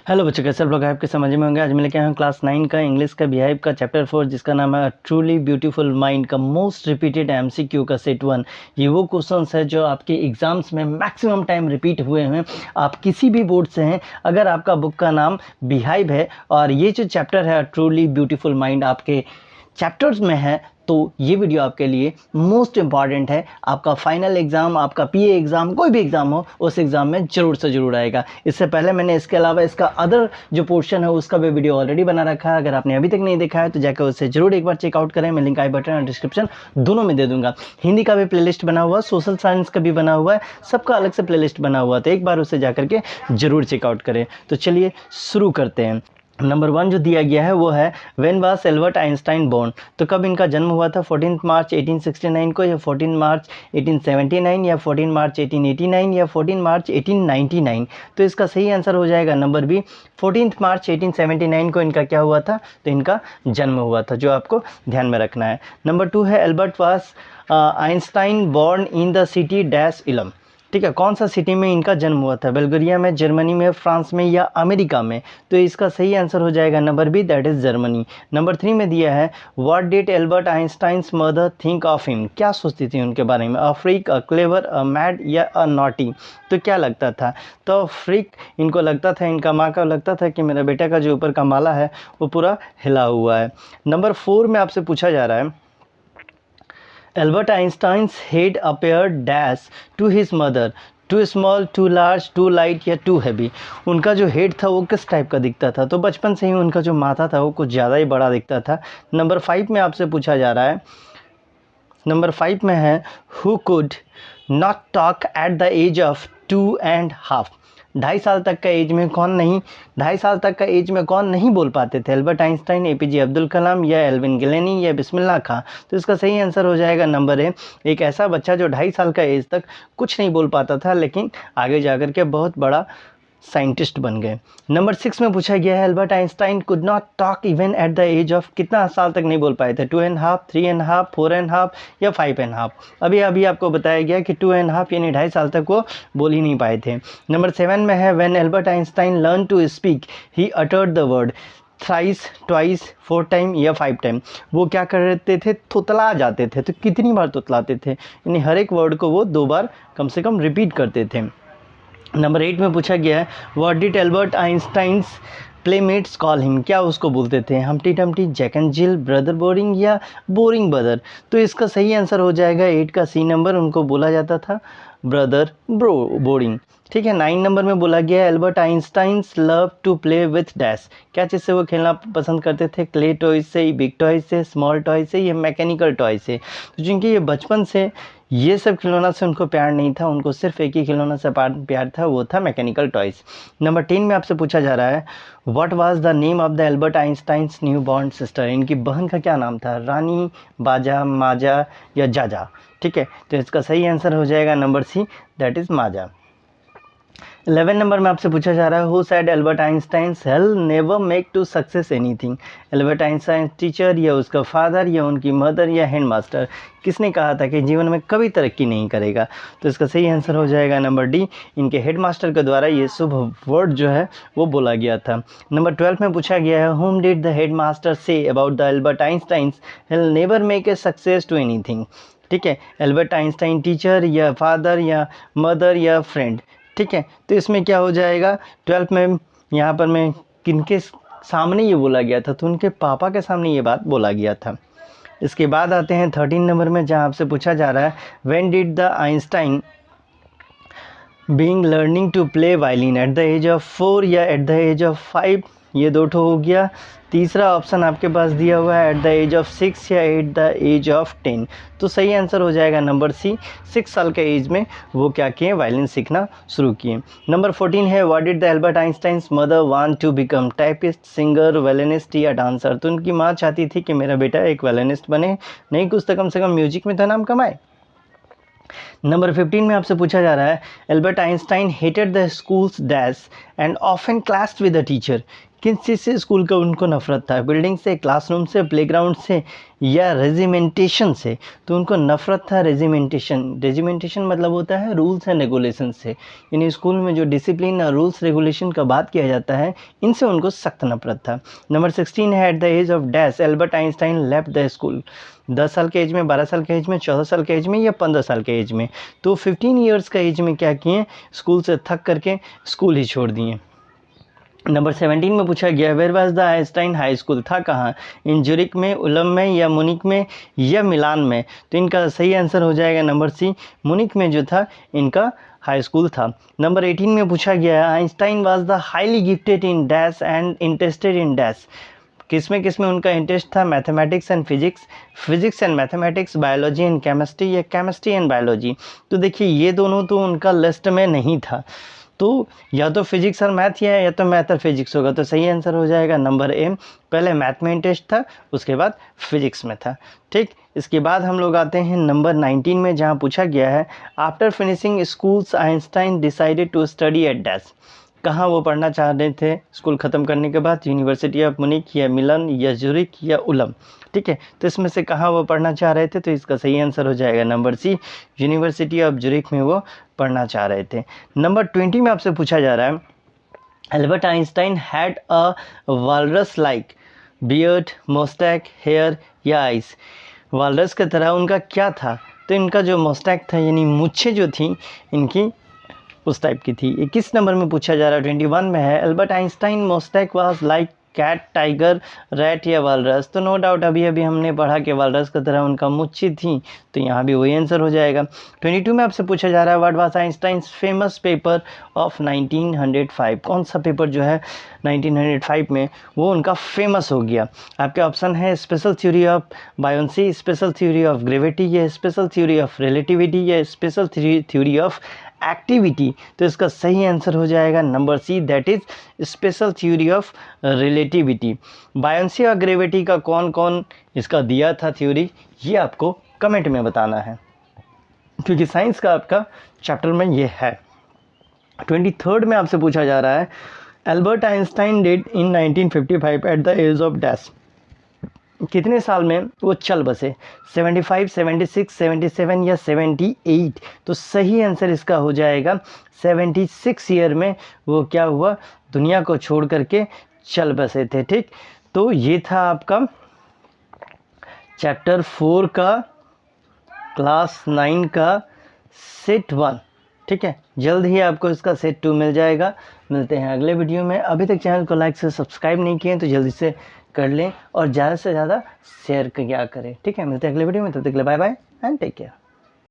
Hello बच्चों, कैसे आप लोग आपके समझ में होंगे। आज मैं लेके आया हूँ क्लास 9 का इंग्लिश का बिहाइव का चैप्टर 4, जिसका नाम है ट्रूली ब्यूटीफुल माइंड का मोस्ट रिपीटेड एमसीक्यू का सेट 1। ये वो क्वेश्चंस है जो आपके एग्जाम्स में मैक्सिमम टाइम रिपीट हुए हैं। आप किसी भी बोर्ड से हैं, अगर आपका बुक का नाम बिहाइव है और ये जो चैप्टर है ट्रूली ब्यूटीफुल माइंड आपके चैप्टर्स में है, तो ये वीडियो आपके लिए मोस्ट इम्पॉर्टेंट है। आपका फाइनल एग्ज़ाम, आपका पीए एग्ज़ाम, कोई भी एग्ज़ाम हो, उस एग्ज़ाम में ज़रूर से ज़रूर आएगा। इससे पहले मैंने इसके अलावा इसका अदर जो पोर्शन है उसका भी वीडियो ऑलरेडी बना रखा है। अगर आपने अभी तक नहीं देखा है तो जाकर उसे ज़रूर एक बार चेकआउट करें। मैं लिंक आई बटन और डिस्क्रिप्शन दोनों में दे दूंगा। हिंदी का भी प्लेलिस्ट बना हुआ है, सोशल साइंस का भी बना हुआ है, सबका अलग से प्लेलिस्ट बना हुआ है, तो एक बार उसे जाकर के ज़रूर चेकआउट करें। तो चलिए शुरू करते हैं। नंबर 1 जो दिया गया है वो है when was Albert Einstein born. तो कब इनका जन्म हुआ था, 14 मार्च 1869 को, या 14 मार्च 1879, या 14 मार्च 1889, या 14 मार्च 1899। तो इसका सही आंसर हो जाएगा नंबर बी, 14 मार्च 1879 को इनका क्या हुआ था, तो इनका जन्म हुआ था, जो आपको ध्यान में रखना है। नंबर 2 है Albert was Einstein born in the city dash Ulm. ठीक है, कौन सा सिटी में इनका जन्म हुआ था, बल्गेरिया में, जर्मनी में, फ्रांस में, या अमेरिका में। तो इसका सही आंसर हो जाएगा number B, that is Germany. नंबर 3 में दिया है what did Albert Einstein's mother think of him. क्या सोचती थी उनके बारे में, a freak, a clever, a mad, या अ नॉटी। तो क्या लगता था, तो फ्रीक इनको लगता था, इनका माँ का लगता था कि मेरा बेटा का जो ऊपर का माला है वो पूरा हिला हुआ है। नंबर 4 में आपसे पूछा जा रहा है Albert Einstein's head appeared dash to his mother, to small, to large, to light, या टू हैवी। उनका जो हेड था वो किस टाइप का दिखता था, तो बचपन से ही उनका जो माथा था वो कुछ ज़्यादा ही बड़ा दिखता था। नंबर 5 में आपसे पूछा जा रहा है, नंबर 5 में है who could not talk at the age of 2.5। 2.5 साल तक का एज में कौन नहीं, 2.5 साल तक का एज में कौन नहीं बोल पाते थे, Albert Einstein, APJ Abdul Kalam, या एल्विन गिलेनी, या बिस्मिल्लाह खां। तो इसका सही आंसर हो जाएगा नंबर ए, एक ऐसा बच्चा जो 2.5 साल का एज तक कुछ नहीं बोल पाता था, लेकिन आगे जाकर के बहुत बड़ा साइंटिस्ट बन गए। नंबर 6 में पूछा गया है Albert Einstein could not talk even at the age of, कितना साल तक नहीं बोल पाए थे, 2.5, 3.5, 4.5, या 5.5। अभी अभी आपको बताया गया कि 2.5 यानी 2.5 साल तक वो बोल ही नहीं पाए थे। नंबर 7 में है when Albert Einstein learn to speak he uttered the word thrice, twice, 4 time, या 5 टाइम। वो क्या करते थे, थुतला जाते थे। तो कितनी बार थुतलाते थे, यानी हर एक वर्ड को वो 2 बार कम से कम रिपीट करते थे। नंबर 8 में पूछा गया है what did Albert Einstein's playmates call him. क्या उसको बोलते थे, Humpty Dumpty, Jack and Jill, brother boring, या बोरिंग ब्रदर। तो इसका सही आंसर हो जाएगा 8 का सी नंबर, उनको बोला जाता था ब्रदर बोरिंग। ठीक है। 9 नंबर में बोला गया है Albert Einstein's love to play with dash. क्या चीज़ से वो खेलना पसंद करते थे, क्ले टॉयज से, बिग टॉयज से, स्मॉल टॉयज से, या मैकेनिकल टॉयज से। तो जिनकी ये बचपन से ये सब खिलौना से उनको प्यार नहीं था, उनको सिर्फ एक ही खिलौना से प्यार था, वो था मैकेनिकल टॉयज। नंबर 10 में आपसे पूछा जा रहा है what was the name of the Albert Einstein's new born sister. इनकी बहन का क्या नाम था, रानी, बाजा, माजा, या जाजा। ठीक है, तो इसका सही आंसर हो जाएगा number C, that is Maja. 11 नंबर में आपसे पूछा जा रहा है who said Albert Einstein he'll never make to success anything. Albert Einstein teacher, या उसका फादर, या उनकी मदर, या हेडमास्टर। किसने कहा था कि जीवन में कभी तरक्की नहीं करेगा, तो इसका सही आंसर हो जाएगा नंबर डी, इनके हेडमास्टर के द्वारा ये शुभ वर्ड जो है वो बोला गया था। नंबर 12 में पूछा गया है हुम डिड द हेडमास्टर से about the Albert Einstein he'll never make a success to anything. ठीक है, एल्बर्ट आइंस्टाइन टीचर, या फादर, या मदर, या फ्रेंड। ठीक है, तो इसमें क्या हो जाएगा 12 में, यहाँ पर मैं किनके सामने ये बोला गया था, तो उनके पापा के सामने ये बात बोला गया था। इसके बाद आते हैं 13 नंबर में, जहाँ आपसे पूछा जा रहा है when did the Einstein being learning to play violin, at the age of 4 या एट द एज ऑफ 5। ये 2 ठो हो गया। तीसरा ऑप्शन आपके पास दिया हुआ है एट द एज ऑफ 6 या एट द एज ऑफ 10। तो सही आंसर हो जाएगा नंबर सी, 6 साल के एज में वो क्या किए, वायलिन सीखना शुरू किए। नंबर 14 है what did the Albert Einstein's mother want to become, typist, singer, violinist, या डांसर। तो उनकी माँ चाहती थी कि मेरा बेटा एक वायलिनिस्ट बने, नहीं कुछ तो कम से कम म्यूजिक में तो नाम कमाए। नंबर 15 में आपसे पूछा जा रहा है Albert Einstein hated the schools dash and often classed with the teacher. किस चीज़ से स्कूल का उनको नफरत था, बिल्डिंग से, क्लासरूम से, प्लेग्राउंड से या रेजिमेंटेशन से। तो उनको नफरत था रेजिमेंटेशन मतलब होता है रूल्स एंड रेगुलेशन से, यानी स्कूल में जो डिसिप्लिन और रूल्स रेगुलेशन का बात किया जाता है इनसे उनको सख्त नफरत था। नंबर 16 है at the age of dash Albert Einstein left the school. 10 साल के एज में, 12 साल के एज में, 14 साल के एज में या 15 साल के एज में। तो 15 ईयर्स का एज में क्या किए, स्कूल से थक करके स्कूल ही छोड़ दिए। नंबर 17 में पूछा गया where was the Einstein high school, था कहाँ, इन ज्यूरिख में, उलम में या मुनिक में या मिलान में। तो इनका सही आंसर हो जाएगा नंबर सी, मुनिक में जो था इनका हाई स्कूल था। नंबर 18 में पूछा गया है Einstein was the highly gifted in dash and interested in dash. किसमें उनका इंटरेस्ट था, mathematics and physics and mathematics, biology and chemistry या केमिस्ट्री एंड बायोलॉजी। तो देखिए ये दोनों तो उनका लिस्ट में नहीं था, तो या तो फिजिक्स और मैथ ही है या तो मैथ और फिजिक्स होगा। तो सही आंसर हो जाएगा नंबर ए, पहले मैथ में इंटरेस्ट था उसके बाद फिजिक्स में था। ठीक, इसके बाद हम लोग आते हैं नंबर 19 में, जहाँ पूछा गया है after finishing schools Einstein decided to study at dash. कहाँ वो पढ़ना चाह रहे थे स्कूल ख़त्म करने के बाद, यूनिवर्सिटी ऑफ मुनिक या मिलन या ज्यूरिख या उलम। ठीक है, तो इसमें से कहाँ वो पढ़ना चाह रहे थे, तो इसका सही आंसर हो जाएगा number C, University of Zurich में वो पढ़ना चाह रहे थे। नंबर 20 में आपसे पूछा जा रहा है Albert Einstein had a walrus like beard, moustache, hair या आइस। वालरस की तरह उनका क्या था, तो इनका जो मोस्टैक था यानी मूछें जो थी इनकी उस टाइप की थी। 21 नंबर में पूछा जा रहा है 21 में है Albert Einstein moustache was like cat, tiger, rat या वालरस। तो नो डाउट अभी हमने पढ़ा कि वालरस की तरह उनका मुच्छी थी, तो यहाँ भी वही आंसर हो जाएगा। 22 में आपसे पूछा जा रहा है what was Einstein's famous paper of 1905। कौन सा पेपर जो है 1905 में वो उनका फेमस हो गया। आपके ऑप्शन है special theory of buoyancy, special theory of gravity या स्पेशल थ्योरी ऑफ रिलेटिविटी या स्पेशल थ्योरी ऑफ एक्टिविटी। तो इसका सही आंसर हो जाएगा number C, that is special theory of relativity. Buoyancy और ग्रेविटी का कौन कौन इसका दिया था थ्योरी, ये आपको कमेंट में बताना है, क्योंकि साइंस का आपका चैप्टर में ये है। 23rd में आपसे पूछा जा रहा है Albert Einstein did in 1955 at the age of dash. कितने साल में वो चल बसे, 75, 76, 77 या 78। तो सही आंसर इसका हो जाएगा 76 ईयर में वो क्या हुआ, दुनिया को छोड़ करके चल बसे थे। ठीक, तो ये था आपका चैप्टर 4 का क्लास 9 का सेट 1। ठीक है, जल्द ही आपको इसका सेट 2 मिल जाएगा। मिलते हैं अगले वीडियो में। अभी तक चैनल को लाइक से सब्सक्राइब नहीं किए तो जल्दी से कर लें और ज़्यादा से ज़्यादा शेयर किया करें। ठीक है, मिलते हैं अगले वीडियो में, तब तक के लिए bye bye and take care.